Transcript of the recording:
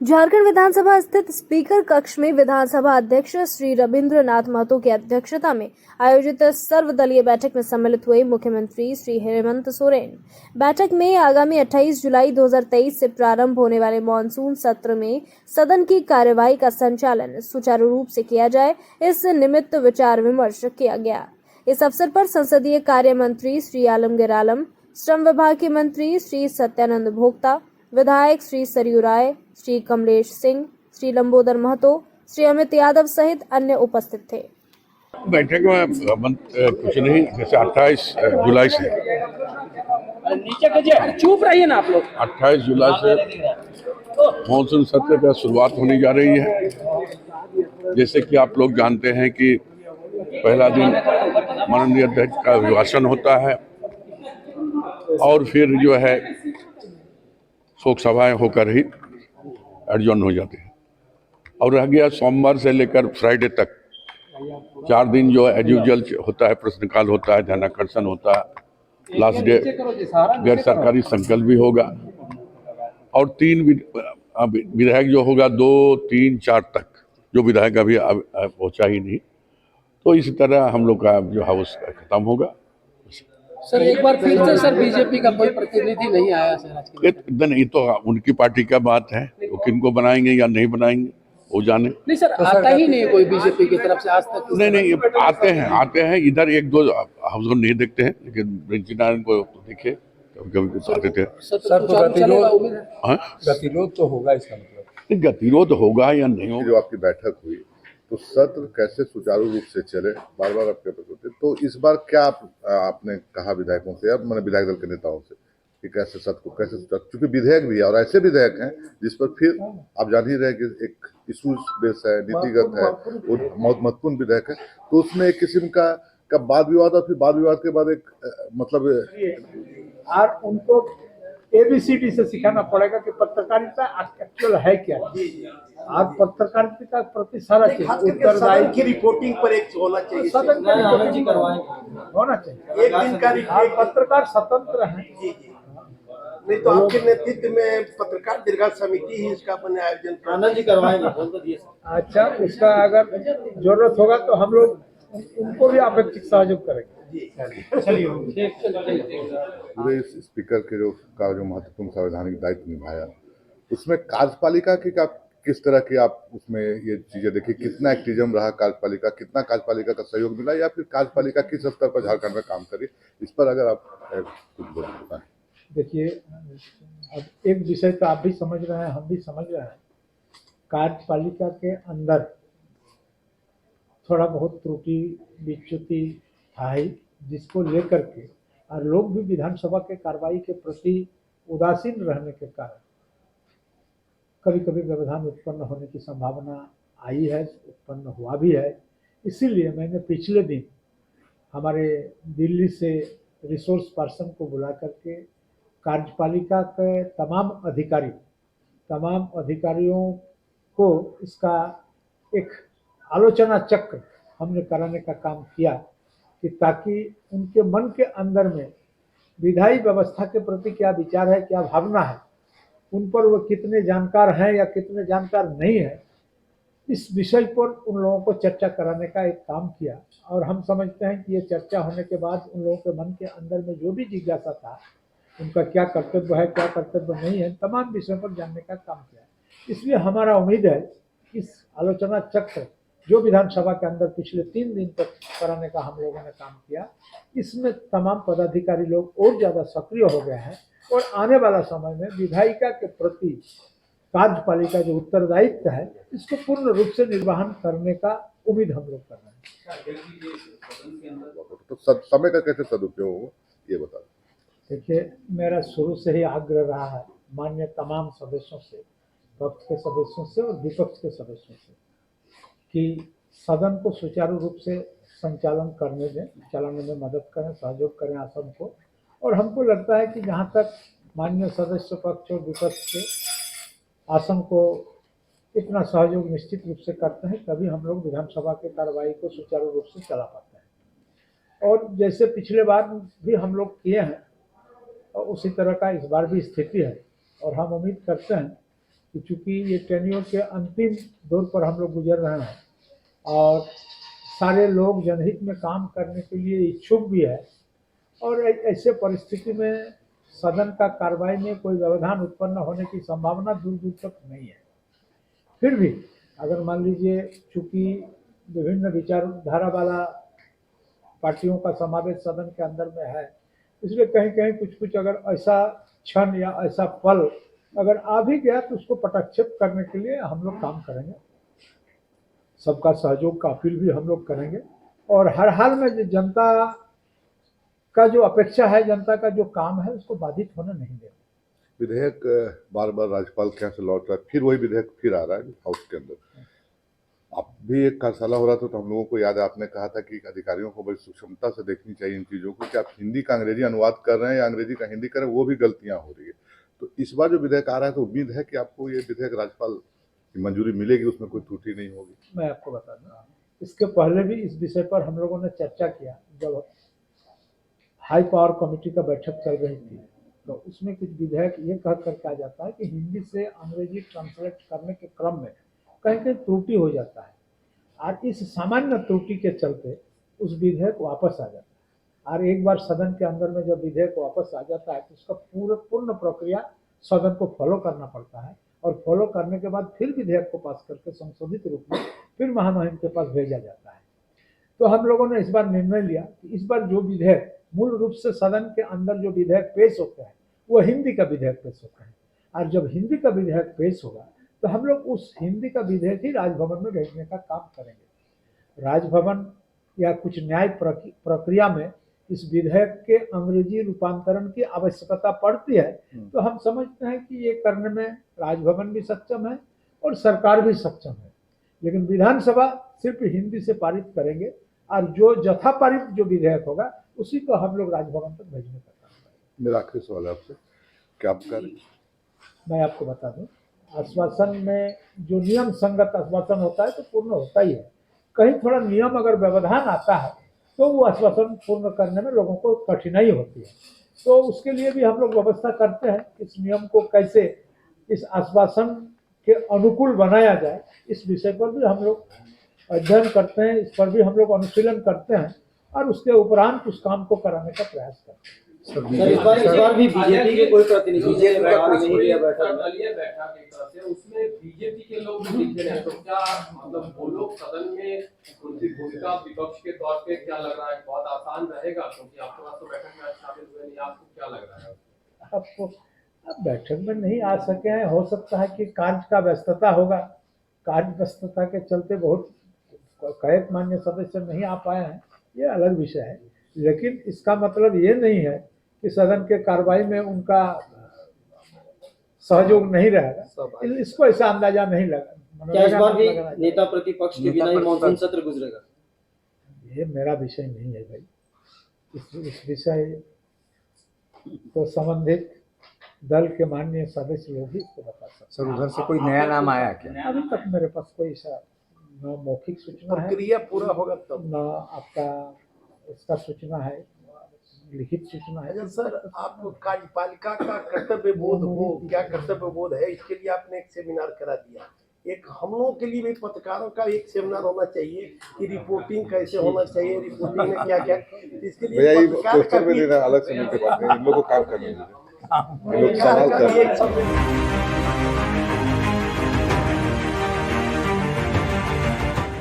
झारखंड विधानसभा स्थित स्पीकर कक्ष में विधानसभा अध्यक्ष श्री रविंद्र नाथ महतो की अध्यक्षता में आयोजित सर्वदलीय बैठक में सम्मिलित हुए मुख्यमंत्री श्री हेमंत सोरेन। बैठक में आगामी 28 जुलाई 2023 से प्रारंभ होने वाले मानसून सत्र में सदन की कार्यवाही का संचालन सुचारू रूप से किया जाए, इस निमित्त विचार विमर्श किया गया। इस अवसर पर संसदीय कार्य मंत्री श्री आलमगीर आलम, श्रम विभाग के मंत्री श्री सत्यानंद भोक्ता, विधायक श्री सरयू राय, श्री कमलेश सिंह, श्री लंबोदर महतो, श्री अमित यादव सहित अन्य उपस्थित थे। बैठक में कुछ नहीं, जैसे 28 जुलाई से चुप रहिए ना आप लोग। 28 जुलाई से मानसून सत्र का शुरुआत होने जा रही है। जैसे कि आप लोग जानते हैं कि पहला दिन माननीय अध्यक्ष का अभिभाषण होता है और फिर जो है शोक सभाएं होकर ही एडजॉर्न हो जाते हैं। और रह गया सोमवार से लेकर फ्राइडे तक 4 दिन जो एज यूजुअल होता है, प्रश्नकाल होता है, ध्यानाकर्षण होता है, लास्ट डे गैर सरकारी संकल्प भी होगा और 3 विधायक जो होगा 2, 3, 4 तक, जो विधायक अभी पहुंचा ही नहीं, तो इस तरह हम लोग का जो हाउस खत्म होगा। सर एक बार फिर से सर बीजेपी का कोई प्रतिनिधि नहीं आया सर आज के ये तो उनकी पार्टी का बात है, वो किनको बनाएंगे या नहीं बनाएंगे वो जाने। नहीं सर, आता ही नहीं कोई बीजेपी की तरफ से आज तक। नहीं, आते हैं इधर 1-2 हम लोग नहीं देखते हैं, लेकिन ब्रिंची नारायण को देखे कभी आते थे। सर गतिरोध तो होगा, इसका मतलब गतिरोध होगा या नहीं होगा। जो आपकी बैठक हुई तो सत्र कैसे सुचारू रूप से चले, बार बार आपके होते, तो इस बार क्या आपने कहा विधायकों से, अब मैंने विधायक दल के नेताओं से कि कैसे सत्र को कैसे सुचारू, क्योंकि विधेयक भी है और ऐसे विधेयक हैं जिस पर फिर आप जान ही रहे कि एक इशूज बेस है, नीतिगत है, वो बहुत महत्वपूर्ण विधेयक है, तो उसमें एक किस्म का वाद विवाद और फिर वाद विवाद के बाद एक मतलब और उनको ABCD से सिखाना पड़ेगा कि पत्रकारिता एक्चुअल है क्या। आज पत्रकारिता के प्रति सारा चीज उत्तरदायी की रिपोर्टिंग पर एक होना चाहिए, सदन का रिपोर्टिंग होना चाहिए। एक दिन का पत्रकार स्वतंत्र है। नहीं तो आपके नेतृत्व में पत्रकार दीर्घा समिति ही इसका अपने आयोजन आनंद जी करवाएंगे। अच्छा, उसका अगर जरूरत होगा तो हम लोग उनको भी अपेक्षित सहयोग करेंगे। पूरे स्पीकर के जो महत्वपूर्ण संवैधानिक दायित्व निभाया, उसमें कार्यपालिका की किस तरह की आप उसमें ये चीजें देखी, कितना एक्टिज्म रहा कार्यपालिका, कितना कार्यपालिका का सहयोग मिला, या फिर कार्यपालिका किस स्तर पर झारखंड में काम करी, इस पर अगर आप कुछ बताएं। देखिए, अब एक विषय तो आप भी समझ रहे हैं, हम भी समझ रहे हैं, कार्यपालिका के अंदर थोड़ा बहुत त्रुटि विच्युति था ही, जिसको लेकर के और लोग भी विधानसभा के कार्रवाई के प्रति उदासीन रहने के कारण कभी कभी व्यवधान उत्पन्न होने की संभावना आई है, उत्पन्न हुआ भी है। इसीलिए मैंने पिछले दिन हमारे दिल्ली से रिसोर्स पर्सन को बुला करके कार्यपालिका के तमाम अधिकारियों को इसका एक आलोचना चक्र हमने कराने का काम किया कि ताकि उनके मन के अंदर में विधायी व्यवस्था के प्रति क्या विचार है, क्या भावना है, उन पर वो कितने जानकार हैं या कितने जानकार नहीं है, इस विषय पर उन लोगों को चर्चा कराने का एक काम किया। और हम समझते हैं कि ये चर्चा होने के बाद उन लोगों के मन के अंदर में जो भी जिज्ञासा था, उनका क्या कर्तव्य है, क्या कर्तव्य नहीं है, तमाम विषयों पर जानने का काम किया। इसलिए हमारा उम्मीद है इस आलोचना चक्र जो विधानसभा के अंदर पिछले 3 दिन तक कराने का हम लोगों ने काम किया, इसमें तमाम पदाधिकारी लोग और ज़्यादा सक्रिय हो गए हैं और आने वाला समय में विधायिका के प्रति कार्यपालिका जो उत्तरदायित्व है, इसको पूर्ण रूप से निर्वहन करने का उम्मीद हम लोग कर रहे हैं। तो समय का कैसे सदुपयोग हो, ये बता। देखिए, मेरा शुरू से ही आग्रह रहा है माननीय तमाम सदस्यों से, पक्ष के सदस्यों से और विपक्ष के सदस्यों से, कि सदन को सुचारू रूप से संचालन करने में, चलाने में मदद करें, सहयोग करें आसन को। और हमको लगता है कि जहाँ तक माननीय सदस्य पक्ष और विपक्ष के आसन को इतना सहयोग निश्चित रूप से करते हैं, तभी हम लोग विधानसभा के कार्रवाई को सुचारू रूप से चला पाते हैं। और जैसे पिछले बार भी हम लोग किए हैं, और उसी तरह का इस बार भी स्थिति है। और हम उम्मीद करते हैं कि चूंकि ये टेन्योर के अंतिम दौर पर हम लोग गुजर रहे हैं और सारे लोग जनहित में काम करने के लिए इच्छुक भी है और ऐसे परिस्थिति में सदन का कार्रवाई में कोई व्यवधान उत्पन्न होने की संभावना दूर दूर तक नहीं है। फिर भी अगर मान लीजिए चूंकि विभिन्न विचारधारा वाला पार्टियों का समावेश सदन के अंदर में है, इसलिए कहीं कहीं कुछ कुछ अगर ऐसा क्षण या ऐसा पल अगर आ भी गया तो उसको पटक्षेप करने के लिए हम लोग काम करेंगे। सबका सहयोग का अपील भी हम लोग करेंगे और हर हाल में जो जनता का जो अपेक्षा है, जनता का जो काम है, उसको बाधित होने नहीं देंगे। विधेयक बार बार राज्यपाल के यहाँ से लौट रहा है, फिर वही विधेयक फिर आ रहा है हाउस के अंदर। अब भी एक कार्यशाला हो रहा था तो हम लोगों को याद है, आपने कहा था कि अधिकारियों को बड़ी सूक्ष्मता से देखनी चाहिए इन चीज़ों को कि आप हिंदी का अंग्रेजी अनुवाद कर रहे हैं या अंग्रेजी का हिंदी कर रहे हैं, वो भी गलतियाँ हो रही है। तो इस बार जो विधेयक आ रहा है तो उम्मीद है कि आपको ये विधेयक राज्यपाल की मंजूरी मिलेगी, उसमें कोई त्रुटि नहीं होगी। मैं आपको बता दूं, इसके पहले भी इस विषय पर हम लोगों ने चर्चा किया। जब हाई पावर कमेटी का बैठक चल रही थी तो उसमें कुछ विधेयक ये कह कर कहा जाता है कि हिंदी से अंग्रेजी ट्रांसलेट करने के क्रम में कहीं कहीं त्रुटि हो जाता है और इस सामान्य त्रुटि के चलते उस विधेयक वापस आ जाता है। और एक बार सदन के अंदर में जब विधेयक वापस आ जाता है तो उसका पूर्ण प्रक्रिया सदन को फॉलो करना पड़ता है और फॉलो करने के बाद फिर विधेयक को पास करके संशोधित रूप में फिर महामहिम के पास भेजा जाता है। तो हम लोगों ने इस बार निर्णय लिया कि इस बार जो विधेयक मूल रूप से सदन के अंदर जो विधेयक पेश होते हैं वो हिंदी का विधेयक पेश होता है और जब हिंदी का विधेयक पेश होगा तो हम लोग उस हिंदी का विधेयक ही राजभवन में भेजने का काम करेंगे। राजभवन या कुछ न्याय प्रक्रिया में इस विधेयक के अंग्रेजी रूपांतरण की आवश्यकता पड़ती है तो हम समझते हैं कि ये करने में राजभवन भी सक्षम है और सरकार भी सक्षम है, लेकिन विधानसभा सिर्फ हिंदी से पारित करेंगे और जो जथा पारित जो विधेयक होगा उसी को हम लोग राजभवन तक भेजने का काम करेंगे। मेरा आखिरी सवाल है आपसे, क्या आप करें? मैं आपको बता दूं, आश्वासन में जो नियम संगत आश्वासन होता है तो पूर्ण होता ही है। कहीं थोड़ा नियम अगर व्यवधान आता है तो वो आश्वासन पूर्ण करने में लोगों को कठिनाई होती है, तो उसके लिए भी हम लोग व्यवस्था करते हैं। इस नियम को कैसे इस आश्वासन के अनुकूल बनाया जाए, इस विषय पर भी हम लोग अध्ययन करते हैं, इस पर भी हम लोग अनुशीलन करते हैं और उसके उपरांत उस काम को कराने का प्रयास करते हैं। सर इस बार भी बीजेपी के कोई प्रतिनिधि उसमें बीजेपी के लोग भी दिख रहे हैं, तो क्या मतलब वो लोग सदन में उनकी भूमिका विपक्ष के तौर पे क्या लग रहा है बहुत आसान रहेगा? क्योंकि आपके पास तो बैठक में शामिल हुए नहीं, आपको क्या लग रहा है? आपको अब बैठक में नहीं आ सके हैं, हो सकता है कि कार्य का व्यस्तता होगा, कार्य व्यस्तता के चलते बहुत कई मान्य सदस्य नहीं आ पाए हैं, ये अलग विषय है। लेकिन इसका मतलब ये नहीं है कि सदन के कार्रवाई में उनका सहयोग नहीं रहेगा, इसको ऐसा अंदाजा नहीं लगा। क्या इस बार भी नेता प्रतिपक्ष के बिना ही मॉनसून सत्र गुजरेगा? ये मेरा विषय नहीं है भाई, इस विषय तो संबंधित दल के माननीय सदस्य लोग ही इसको बता सकते। सर उधर से कोई नया नाम आया क्या? अभी तक मेरे पास कोई ऐसा न मौखिक सूचना है, प्रक्रिया पूरा होगा तब न आपका इसका सूचना है, लिखित सूचना है। अगर सर आपको कार्यपालिका का कर्तव्य बोध हो, क्या कर्तव्य बोध है, इसके लिए आपने एक सेमिनार करा दिया। एक हम लोगों के लिए भी पत्रकारों का एक सेमिनार होना चाहिए कि रिपोर्टिंग कैसे होना चाहिए, रिपोर्टिंग में क्या क्या, इसके लिए पत्रकार का भी अलग से मिलकर इन लोगों को काम करने दीजिए, इन लोग सवाल कर रहे हैं।